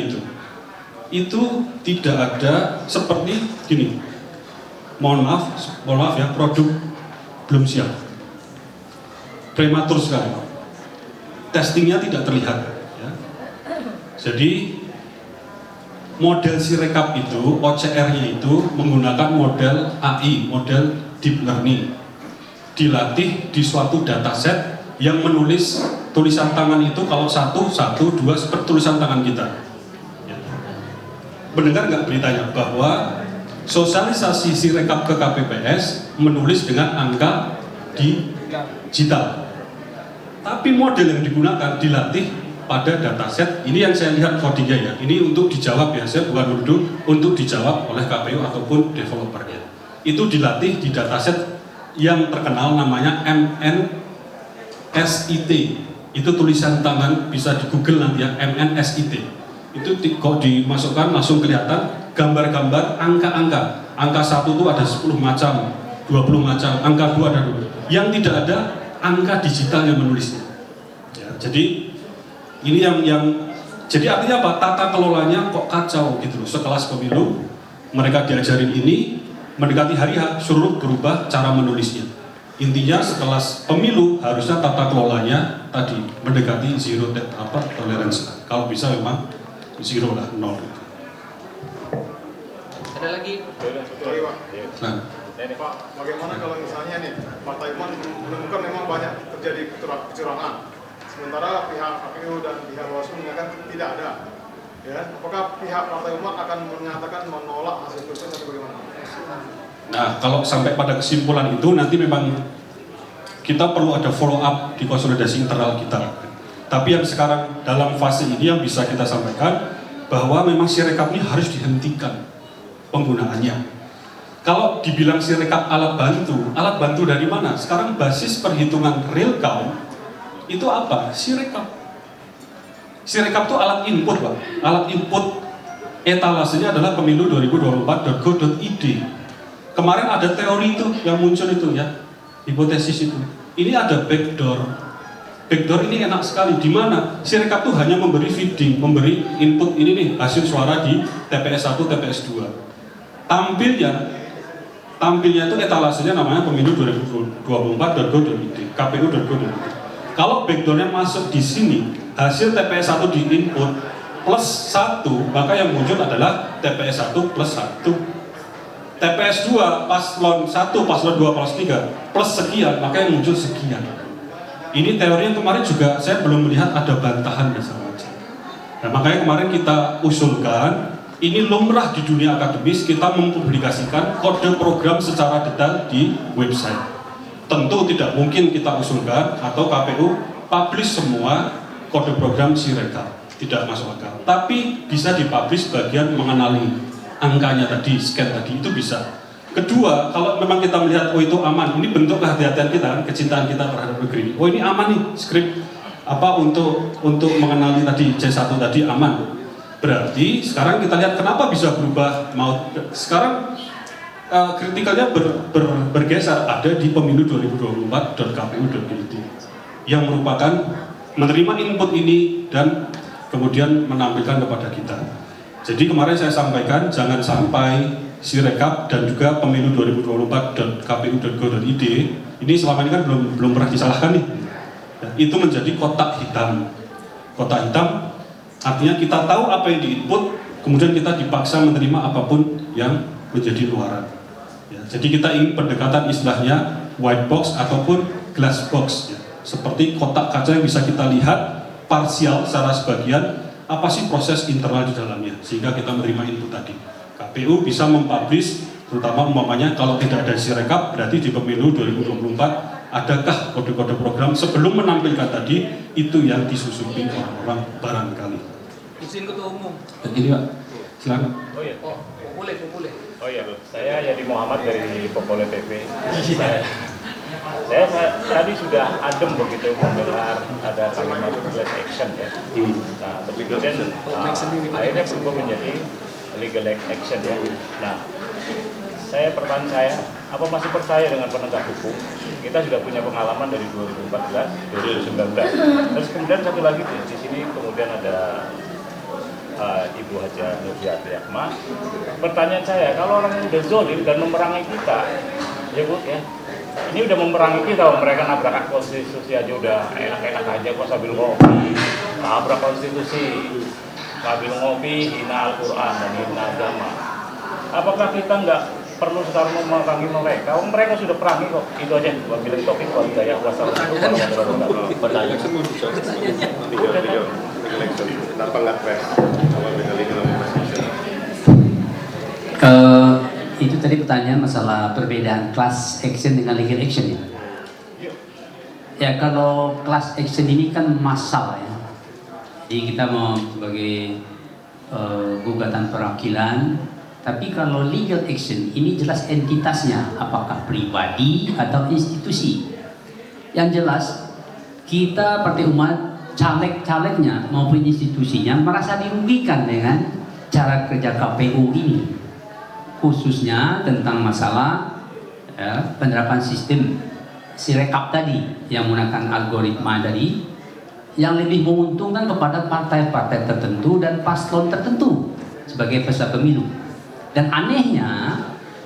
itu tidak ada seperti gini. Mohon maaf ya, produk belum siap. Prematur sekali. Testingnya tidak terlihat. Ya. Jadi model Sirekap itu, OCR-nya itu menggunakan model AI, model deep learning. Dilatih di suatu dataset yang menulis tulisan tangan itu kalau 1, 2 seperti tulisan tangan kita. Ya. Mendengar nggak beritanya bahwa sosialisasi Sirekap ke KPPS menulis dengan angka digital. Tapi model yang digunakan dilatih pada dataset, ini yang saya lihat codingnya ya, ini untuk dijawab ya, saya bukan menuduh, untuk dijawab oleh KPU ataupun developernya. Itu dilatih di dataset yang terkenal namanya MNSIT. Itu tulisan tangan, bisa di Google nanti ya, MNSIT. Itu kok dimasukkan langsung kelihatan gambar-gambar, angka-angka. Angka 1 itu ada 10 macam, 20 macam, angka 2 ada 2. Yang tidak ada angka digital yang menulisnya. Ya, jadi ini yang jadi artinya apa? Tata kelolanya kok kacau gitu loh. Sekelas pemilu mereka diajarin ini, mendekati hari H suruh berubah cara menulisnya. Intinya sekelas pemilu harusnya tata kelolanya tadi mendekati zero tolerance. Kalau bisa memang zero lah, 0. Ada lagi? Nah. Ini Pak, bagaimana kalau misalnya nih Partai Umat menemukan memang banyak terjadi kecurangan, sementara pihak KPU dan pihak Bawaslu mengatakan tidak ada, ya? Apakah pihak Partai Umat akan menyatakan menolak hasil pilpres atau bagaimana? Nah, kalau sampai pada kesimpulan itu nanti memang kita perlu ada follow up di konsolidasi internal kita. Tapi yang sekarang dalam fase ini yang bisa kita sampaikan bahwa memang Sirekap ini harus dihentikan penggunaannya. Kalau dibilang Sirekap alat bantu dari mana? Sekarang basis perhitungan real count itu apa? Sirekap. Sirekap itu alat input, Pak. Alat input etalasenya adalah pemilu 2024.go.id. Kemarin ada teori itu yang muncul itu ya, hipotesis itu. Ini ada backdoor. Backdoor ini enak sekali. Di mana Sirekap itu hanya memberi feeding, memberi input ini nih hasil suara di TPS 1, TPS 2. Tampilnya itu etalasenya namanya pemilu 2024.go.id, kpu.go.id. Kalau backdoornya masuk di sini, hasil TPS 1 di input plus 1, maka yang muncul adalah TPS 1 plus 1. TPS 2, paslon 1, paslon 2, paslon 3, plus sekian, maka yang muncul sekian. Ini teori yang kemarin juga saya belum melihat ada bantahan sama aja. Nah, makanya kemarin kita usulkan, ini lumrah di dunia akademis, kita mempublikasikan kode program secara detail di website. Tentu tidak mungkin kita usulkan atau KPU publish semua kode program Sirekap, tidak masuk akal. Tapi bisa dipublish bagian mengenali angkanya tadi, scan tadi, itu bisa. Kedua, kalau memang kita melihat, oh itu aman, ini bentuk kehati-hatian kita, kecintaan kita terhadap negeri. Oh ini aman nih, skrip untuk mengenali tadi C1 tadi aman. Berarti sekarang kita lihat kenapa bisa berubah sekarang kritikalnya bergeser ada di pemilu 2024.kpu.id yang merupakan menerima input ini dan kemudian menampilkan kepada kita. Jadi kemarin saya sampaikan jangan sampai Sirekap dan juga pemilu 2024.kpu.go.id ini selama ini kan belum pernah disalahkan nih. Itu menjadi kotak hitam. Kotak hitam artinya kita tahu apa yang diinput, kemudian kita dipaksa menerima apapun yang menjadi luaran. Ya, jadi kita ingin pendekatan istilahnya white box ataupun glass box, ya. Seperti kotak kaca yang bisa kita lihat parsial secara sebagian, apa sih proses internal di dalamnya, sehingga kita menerima input tadi. KPU bisa mempublish, terutama umpamanya kalau tidak ada Sirekap, berarti di pemilu 2024 adakah kode-kode program sebelum menampilkan tadi itu yang disusupi orang-orang barangkali. Izin Ketua Umum. Begini Pak, silakan. Oh iya. Oh, boleh. Oh iya, saya Yadi Muhammad dari Popole TV. Saya tadi sudah adem begitu mendengar ada kalimat class action ya. Nah, tapi kemudian akhirnya berubah menjadi legal action ya. Nah, pertanyaan saya, apa masih percaya dengan penegak hukum? Kita sudah punya pengalaman dari 2014, 2019. Terus kemudian satu lagi di sini kemudian ada Ibu Haja Nurjati Akma. Pertanyaan saya, kalau orang yang udah zolim dan memerangi kita, ya Bu ya, ini udah memerangi kita, mereka nabrak konstitusi aja udah enak-enak aja kok sambil ngopi, nabrak konstitusi, sambil ngopi, hina Al-Quran dan hina agama. Apakah kita nggak perlu sekarang memerangi mereka? Mereka sudah perangi kok. Itu aja. Wabillahi taufiq wal hidayah. Wassalamualaikum warahmatullahi wabarakatuh. Kenapa nggak press? Itu tadi pertanyaan masalah perbedaan class action dengan legal action ya. Ya kalau class action ini kan massal ya. Jadi kita mau sebagai gugatan perwakilan. Tapi kalau legal action ini jelas entitasnya, apakah pribadi atau institusi. Yang jelas kita Partai Umat, caleg-calegnya maupun institusinya merasa dirugikan dengan cara kerja KPU ini, khususnya tentang masalah penerapan sistem Sirekap tadi yang menggunakan algoritma tadi yang lebih menguntungkan kepada partai-partai tertentu dan paslon tertentu sebagai peserta pemilu. Dan anehnya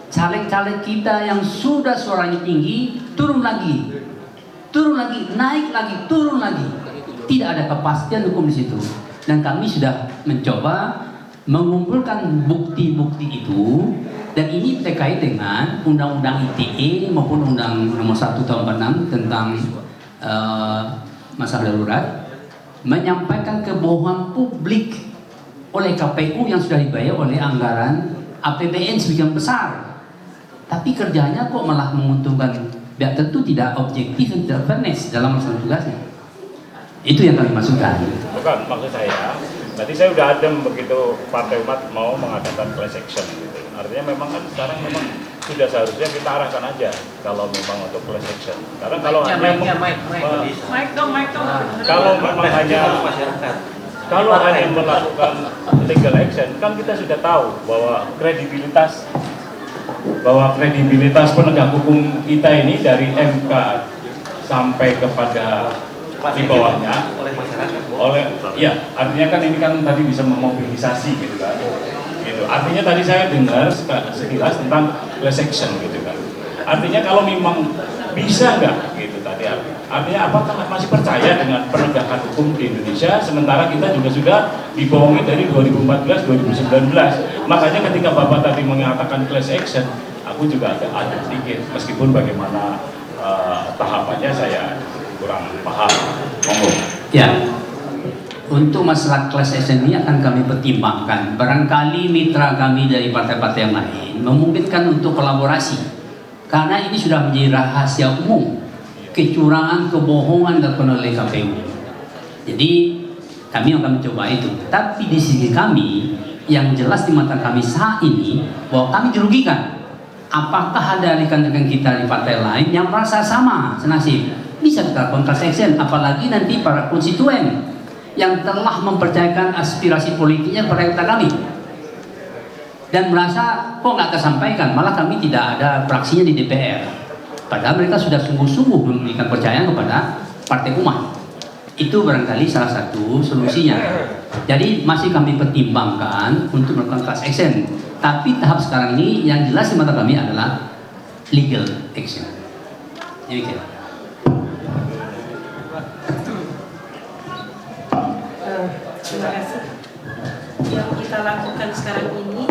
caleg-caleg kita yang sudah suaranya tinggi turun lagi, naik lagi, turun lagi. Tidak ada kepastian hukum di situ. Dan kami sudah mencoba mengumpulkan bukti-bukti itu, dan ini terkait dengan Undang-Undang ITE maupun Undang Nomor 1 Tahun 46 tentang masa darurat, menyampaikan kebohongan publik oleh KPU yang sudah dibayar oleh anggaran APBN sebagian besar, tapi kerjanya kok malah menguntungkan pihak tertentu, tidak objektif dan tidak fairness dalam melaksanakan tugasnya. Itu yang kami maksudkan. Bukan, maksud saya, tadi saya udah adem begitu Partai Umat mau mengadakan class action gitu. Artinya memang kan sekarang memang sudah seharusnya kita arahkan aja kalau memang untuk class action. Karena kalau kalau memang hanya melakukan legal action, kan kita sudah tahu bahwa kredibilitas penegak hukum kita ini dari MK sampai kepada di bawahnya ya, artinya kan ini kan tadi bisa memobilisasi gitu kan. Gitu. Artinya tadi saya dengar sekilas tentang class action gitu kan. Artinya kalau memang bisa nggak gitu tadi artinya apakah masih percaya dengan penegakan hukum di Indonesia sementara kita juga sudah dibohongi dari 2014 2019. Makanya ketika Bapak tadi mengatakan class action, aku juga ada sedikit meskipun bagaimana tahapannya saya kurang paham. Ya, untuk masalah class action ini akan kami pertimbangkan. Barangkali mitra kami dari partai-partai yang lain memungkinkan untuk kolaborasi. Karena ini sudah menjadi rahasia umum, kecurangan, kebohongan dilakukan oleh KPU. Jadi kami akan mencoba itu. Tapi di sisi kami, yang jelas di mata kami saat ini bahwa kami dirugikan. Apakah ada rekan-rekan kita di partai lain yang merasa sama senasib? Bisa kita lakukan class action, apalagi nanti para konstituen yang telah mempercayakan aspirasi politiknya kepada kita kami. Dan merasa kok nggak tersampaikan, malah kami tidak ada praksinya di DPR. Padahal mereka sudah sungguh-sungguh memberikan percayaan kepada Partai Umat. Itu barangkali salah satu solusinya. Jadi masih kami pertimbangkan untuk melakukan class action. Tapi tahap sekarang ini yang jelas di mata kami adalah legal action. Demikian. Terima kasih. Yang kita lakukan sekarang ini,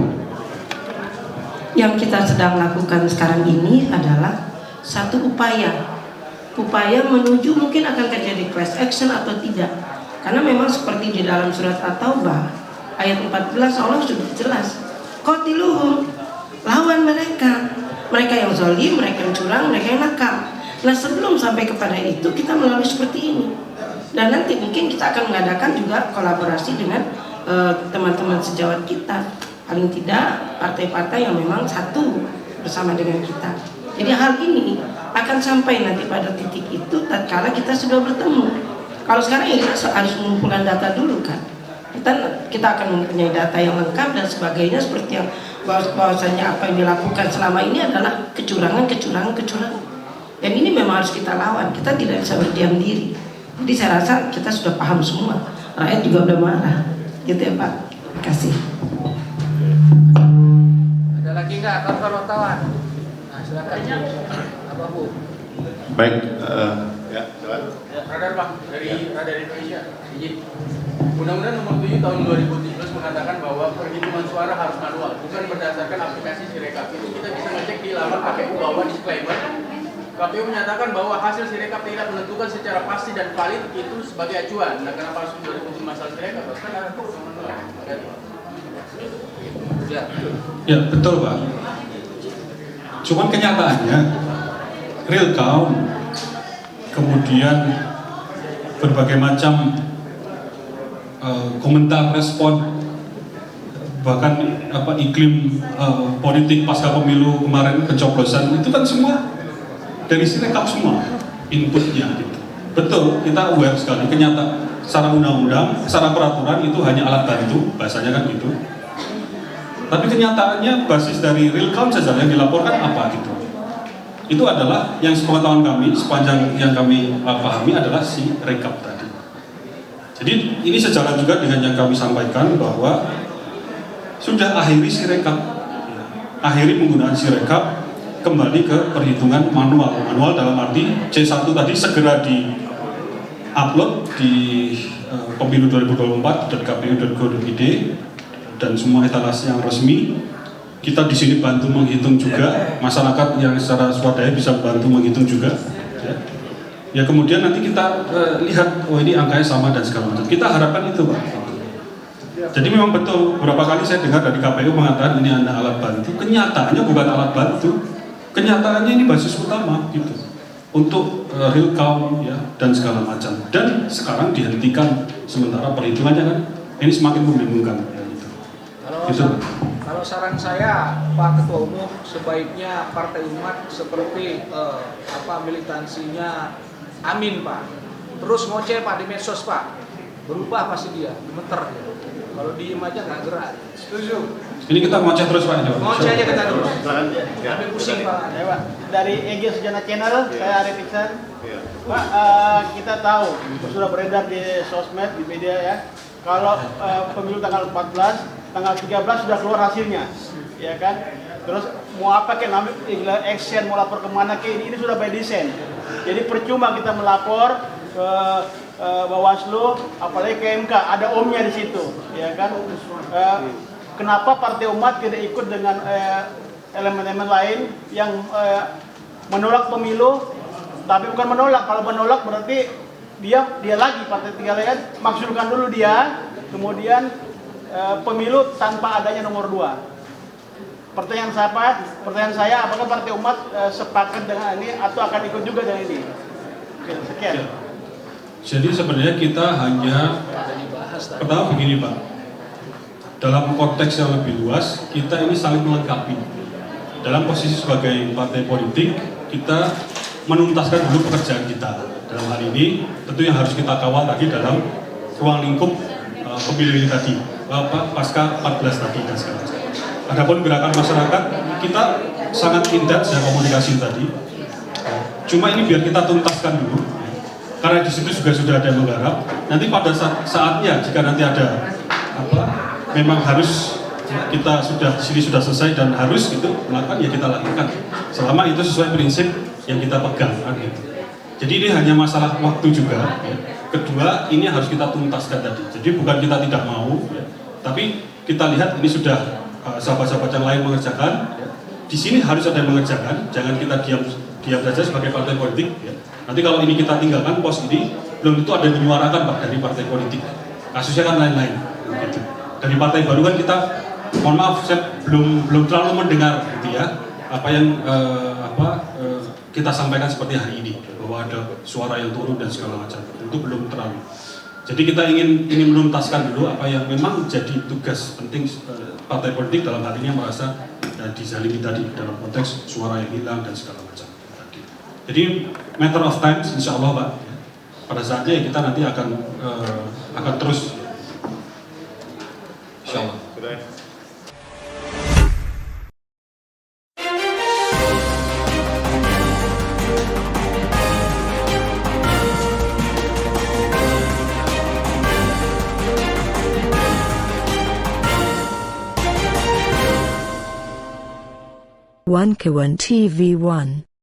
yang kita sedang lakukan sekarang ini adalah satu upaya menuju mungkin akan terjadi class action atau tidak. Karena memang seperti di dalam surat At-Taubah ayat 14 Allah sudah jelas, Kotiluhur, lawan mereka. Mereka yang zalim, mereka yang curang, mereka yang nakal. Nah sebelum sampai kepada itu kita melalui seperti ini. Dan nanti mungkin kita akan mengadakan juga kolaborasi dengan teman-teman sejawat kita. Paling tidak partai-partai yang memang satu bersama dengan kita. Jadi hal ini akan sampai nanti pada titik itu tatkala kita sudah bertemu. Kalau sekarang ya kita harus mengumpulkan data dulu kan. Kita akan mempunyai data yang lengkap dan sebagainya, seperti yang bahwasanya apa yang dilakukan selama ini adalah kecurangan. Dan ini memang harus kita lawan. Kita tidak bisa berdiam diri. Jadi saya rasa kita sudah paham semua. Rakyat juga udah marah. Gitu ya Pak. Terima kasih. Ada lagi nggak kawan-kawan wartawan? Nah silakan. Apa Bu? Baik, ya, silakan. Radar Pak, dari Radar Indonesia. Izin. Undang-Undang Nomor 7 Tahun 2017 mengatakan bahwa perhitungan suara harus manual, bukan berdasarkan aplikasi Sirekap. Itu kita bisa ngecek di laman KPU bahwa disclaimer. KPU menyatakan bahwa hasil Sirekap tidak menentukan secara pasti dan valid itu sebagai acuan. Nah, kenapa harus disebut masalah Sirekap? Karena Ya betul Pak. Cuman kenyataannya real count, kemudian berbagai macam komentar, respon, bahkan iklim politik pasca pemilu kemarin pencoblosan itu kan semua dari Sirekap semua inputnya gitu. Betul, kita aware sekali kenyataan secara undang-undang, secara peraturan itu hanya alat bantu, bahasanya kan gitu. Tapi kenyataannya basis dari real count saja yang dilaporkan apa gitu. Itu adalah yang sepengetahuan kami, sepanjang yang kami pahami adalah si rekap tadi. Jadi ini sejalan juga dengan yang kami sampaikan bahwa sudah akhiri Sirekap, akhiri penggunaan Sirekap, kembali ke perhitungan manual. Manual dalam arti C1 tadi segera di-upload di pemilu 2024.kpu.go.id dan semua etalase yang resmi. Kita di sini bantu menghitung juga, masyarakat yang secara swadaya bisa bantu menghitung juga. Ya kemudian nanti kita lihat, oh ini angkanya sama dan segala macam. Kita harapkan itu Pak. Jadi memang betul, beberapa kali saya dengar dari KPU mengatakan ini ada alat bantu. Kenyataannya bukan alat bantu, kenyataannya ini basis utama gitu untuk real count ya dan segala macam. Dan sekarang dihentikan sementara perhitungannya kan, ini semakin membingungkan. Ya, gitu. Kalau saran saya Pak Ketua Umum, sebaiknya Partai Umat seperti militansinya Amin Pak, terus ngoceh Pak di medsos Pak, berubah pasti dia, gemeter dia. Kalau diem aja nggak gerak. Setuju? Ini kita ngoceh terus Pak. Ngoceh aja kita terus. Sampai pusing Pak. Dari EG Sejana Channel, saya Arif Iksan. Pak, kita tahu sudah beredar di sosmed, di media ya. Kalau pemilu tanggal 14, tanggal 13 sudah keluar hasilnya, ya kan? Terus mau apa kan ambil action, mau lapor kemana ke ini sudah by design. Jadi percuma kita melapor ke Bawaslu, apalagi ke MK, ada omnya di situ, ya kan? Kenapa Partai Umat tidak ikut dengan elemen-elemen lain yang menolak pemilu? Tapi bukan menolak, kalau menolak berarti dia lagi partai tiga lain maksudkan dulu dia, kemudian pemilu tanpa adanya nomor 2. Pertanyaan saya, apakah Partai Umat sepakat dengan ini atau akan ikut juga dengan ini? Sekian. Jadi sebenarnya kita hanya pertama begini Pak, dalam konteks yang lebih luas kita ini saling melengkapi. Dalam posisi sebagai partai politik kita menuntaskan dulu pekerjaan kita. Dalam hal ini tentu yang harus kita kawal tadi dalam ruang lingkup pemilu ini tadi, pasca 14 tadi dan segala macam. Adapun gerakan masyarakat kita sangat intens ya komunikasi tadi. Cuma ini biar kita tuntaskan dulu, karena di situ juga sudah ada yang menggarap. Nanti pada saatnya jika nanti ada memang harus kita sudah di sini sudah selesai dan harus gitu melakukan ya kita lakukan. Selama itu sesuai prinsip yang kita pegang kan gitu. Jadi ini hanya masalah waktu juga. Ya. Kedua ini harus kita tuntaskan tadi. Jadi bukan kita tidak mau, ya. Tapi kita lihat ini sudah sahabat-sahabat yang lain mengerjakan. Ya. Di sini harus ada yang mengerjakan. Jangan kita diam saja sebagai partai politik. Ya. Nanti kalau ini kita tinggalkan pos ini, belum itu ada yang menyuarakan Pak dari partai politik. Kasusnya kan lain-lain. Gitu. Dari partai baru kan kita mohon maaf saya belum terlalu mendengar gitu ya apa yang kita sampaikan seperti hari ini bahwa ada suara yang turun dan segala macam itu belum terlalu. Jadi kita ingin menuntaskan dulu apa yang memang jadi tugas penting partai politik dalam hal ini yang merasa dizalimi tadi dalam konteks suara yang hilang dan segala macam tadi. Jadi matter of time, insya Allah Pak. Pada saatnya kita nanti akan terus, insya Allah. One Kawan TV 1